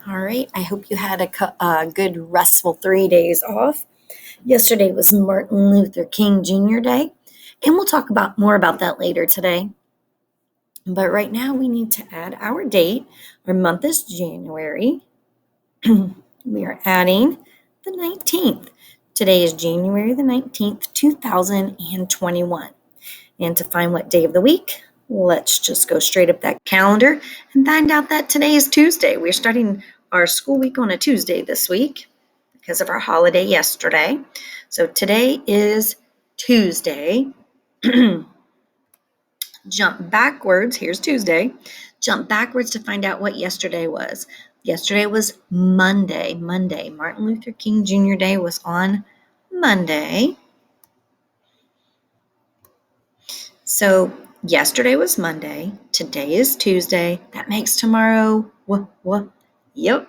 All right. I hope you had a good, restful 3 days off. Yesterday was Martin Luther King Jr. Day, and we'll talk about more about that later today. But right now, we need to add our date. Our month is January. We are adding the 19th. Today is January the 19th, 2021. And to find what day of the week, let's just go straight up that calendar and find out that today is Tuesday. We're starting our school week on a Tuesday this week because of our holiday yesterday. So today is Tuesday. Jump backwards. Here's Tuesday. Jump backwards to find out what yesterday was. Yesterday was Monday. Martin Luther King Jr. Day was on Monday. So yesterday was Monday. Today is Tuesday. That makes tomorrow what? Yep.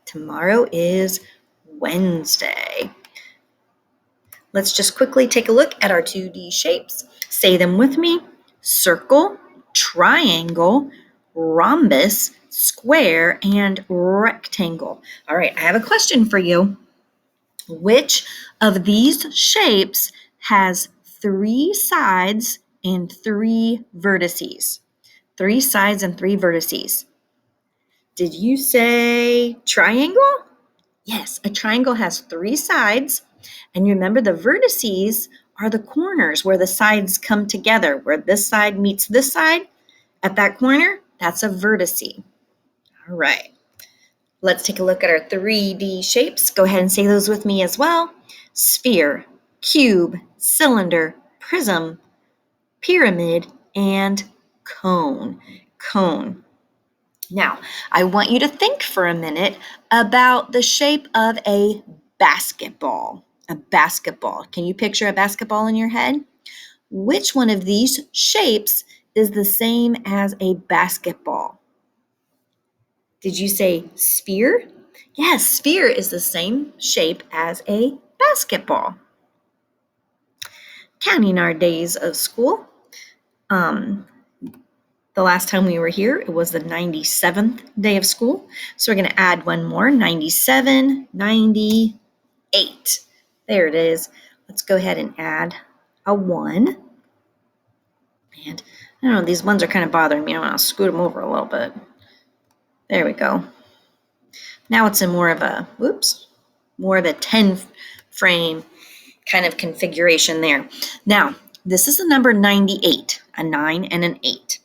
Tomorrow is Wednesday. Let's just quickly take a look at our 2D shapes. Say them with me. Circle, triangle, rhombus, square, and rectangle. All right, I have a question for you. Which of these shapes has 3 sides and 3 vertices? 3 sides and 3 vertices. Did you say triangle? Yes, a triangle has 3 sides. And you remember the vertices are the corners where the sides come together, where this side meets this side. At that corner, that's a vertice. All right. Let's take a look at our 3D shapes. Go ahead and say those with me as well. Sphere, cube, cylinder, prism, pyramid, and cone. Cone. Now, I want you to think for a minute about the shape of a basketball. A basketball. Can you picture a basketball in your head? Which one of these shapes is the same as a basketball? Did you say sphere? Yes, sphere is the same shape as a basketball. Counting our days of school. The last time we were here, it was the 97th day of school. So we're going to add one more, 97, 98. There it is. Let's go ahead and add a 1. And I don't know, these ones are kind of bothering me. I'm going to scoot them over a little bit. There we go. Now it's in more of a 10 frame kind of configuration there. Now, this is the number 98, a 9 and an 8.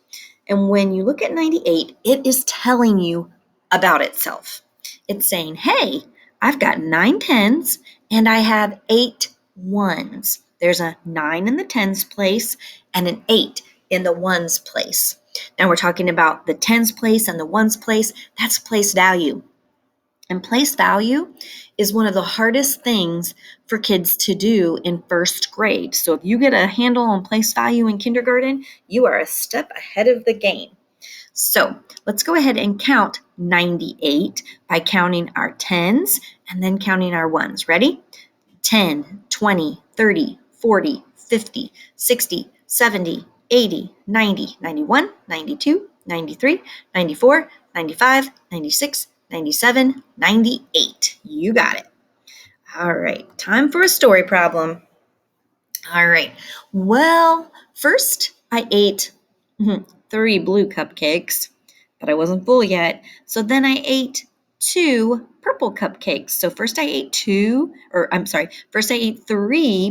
And when you look at 98, it is telling you about itself. It's saying, hey, I've got 9 tens and I have 8 ones. There's a 9 in the tens place and an 8 in the ones place. Now we're talking about the tens place and the ones place. That's place value. And place value is one of the hardest things for kids to do in first grade. So if you get a handle on place value in kindergarten, you are a step ahead of the game. So let's go ahead and count 98 by counting our tens and then counting our ones. Ready? 10, 20, 30, 40, 50, 60, 70, 80, 90, 91, 92, 93, 94, 95, 96, 97, 98. You got it. All right, time for a story problem. All right, well, first I ate 3 blue cupcakes, but I wasn't full yet. So then I ate 2 purple cupcakes. So first I ate 3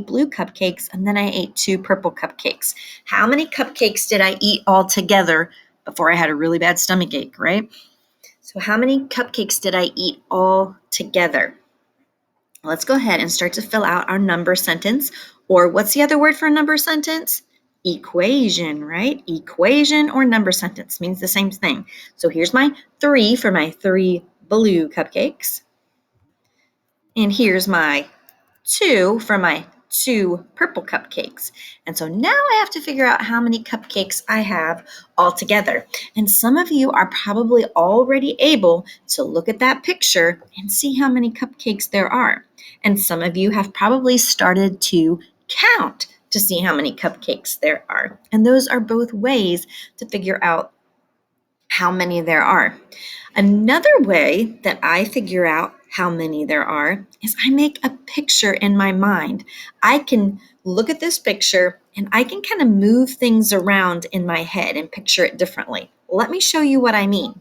blue cupcakes, and then I ate 2 purple cupcakes. How many cupcakes did I eat all together before I had a really bad stomach ache, right? So how many cupcakes did I eat all together? Let's go ahead and start to fill out our number sentence. Or what's the other word for a number sentence? Equation, right? Equation or number sentence means the same thing. So here's my 3 for my 3 blue cupcakes. And here's my 2 for my 2 purple cupcakes. And so now I have to figure out how many cupcakes I have all together. And some of you are probably already able to look at that picture and see how many cupcakes there are. And some of you have probably started to count to see how many cupcakes there are. And those are both ways to figure out how many there are. Another way that I figure out how many there are is I make a picture in my mind. I can look at this picture and I can kind of move things around in my head and picture it differently. Let me show you what I mean.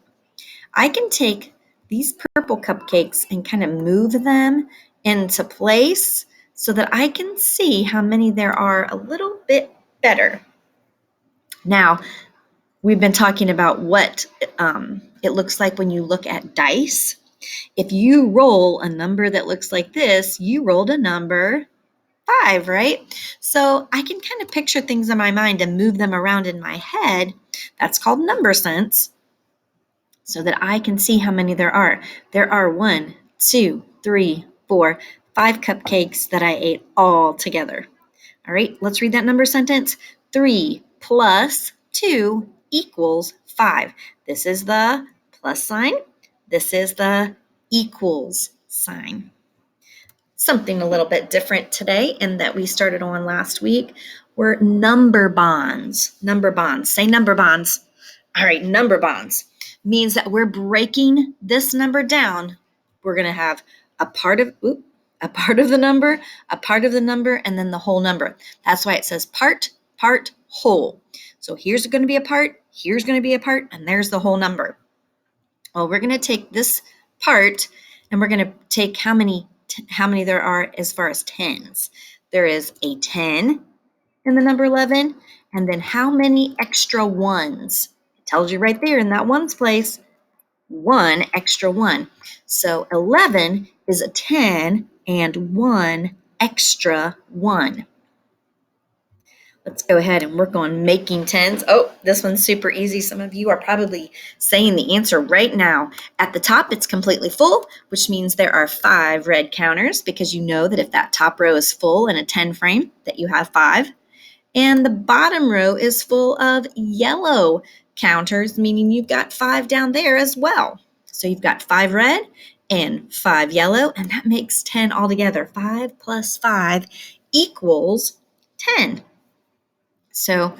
I can take these purple cupcakes and kind of move them into place so that I can see how many there are a little bit better. Now, we've been talking about what it looks like when you look at dice. If you roll a number that looks like this, you rolled a number 5, right? So I can kind of picture things in my mind and move them around in my head. That's called number sense, so that I can see how many there are. There are 1, 2, 3, 4, 5 cupcakes that I ate all together. All right, let's read that number sentence. 3 plus 2 equals 5. This is the plus sign. This is the equals sign. Something a little bit different today and that we started on last week were number bonds. Number bonds. Say number bonds. All right, number bonds means that we're breaking this number down. We're going to have a part of the number, a part of the number, and then the whole number. That's why it says part, whole. So here's going to be a part, here's going to be a part, and there's the whole number. Well, we're going to take this part and we're going to take how many there are as far as tens. There is a 10 in the number 11, and then how many extra ones? It tells you right there in that ones place, 1 extra 1. So 11 is a 10 and 1 extra 1. Let's go ahead and work on making tens. Oh, this one's super easy. Some of you are probably saying the answer right now. At the top, it's completely full, which means there are 5 red counters because you know that if that top row is full in a 10 frame, that you have 5. And the bottom row is full of yellow counters, meaning you've got 5 down there as well. So you've got 5 red and 5 yellow, and that makes 10 altogether. 5 plus 5 equals 10. So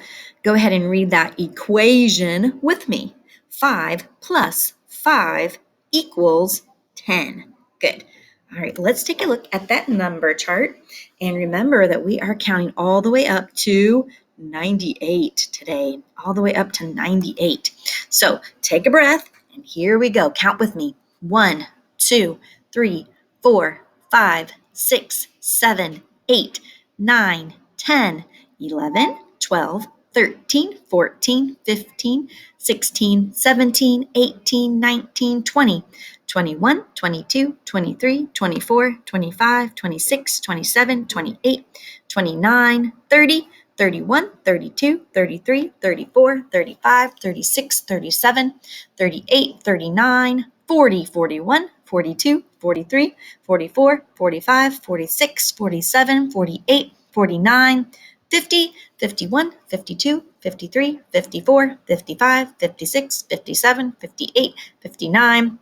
go ahead and read that equation with me. 5 plus 5 equals 10. Good. All right, let's take a look at that number chart. And remember that we are counting all the way up to 98 today, all the way up to 98. So take a breath, and here we go. Count with me. 1, 2, 3, 4, 5, 6, 7, 8, 9, 10, 11, 12, 13, 14, 15, 16, 17, 18, 19, 20, 21, 22, 23, 24, 25, 26, 27, 28, 29, 30, 31, 32, 33, 34, 35, 36, 37, 38, 39, 40, 41, 42, 43, 44, 45, 46, 47, 48, 49, 50, 51, 52, 53, 54, 55, 56, 57, 58, 59,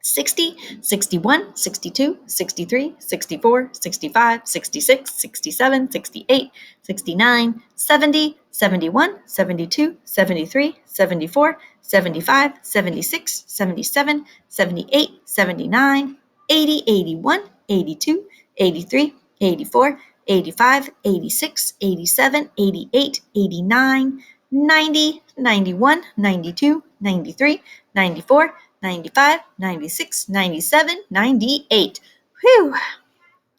60, 61, 62, 63, 64, 65, 66, 67, 68, 69, 70, 71, 72, 73, 74, 75, 76, 77, 78, 79, 80, 81, 82, 83, 84, 85, 86, 87, 88, 89, 90, 91, 92, 93, 94, 95, 96, 97, 98. Whew,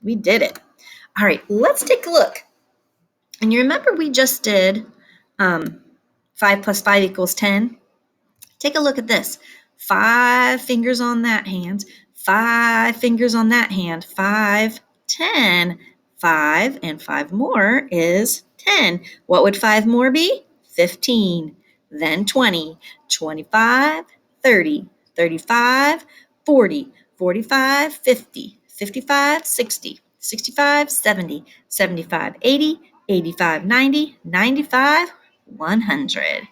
we did it. All right, let's take a look. And you remember we just did 5 plus 5 equals 10? Take a look at this. 5 fingers on that hand, 5 fingers on that hand, 5, 10. 5 and 5 more is 10. What would 5 more be? 15, then 20, 25, 30, 35, 40, 45, 50, 55, 60, 65, 70, 75, 80, 85, 90, 95, 100.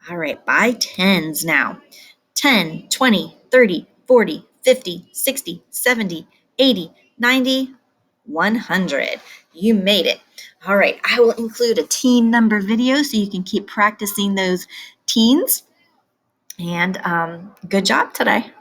All right, by tens now. 10, 20, 30, 40, 50, 60, 70, 80, 90, 100. You made it. All right, I will include a teen number video so you can keep practicing those teens. And good job today.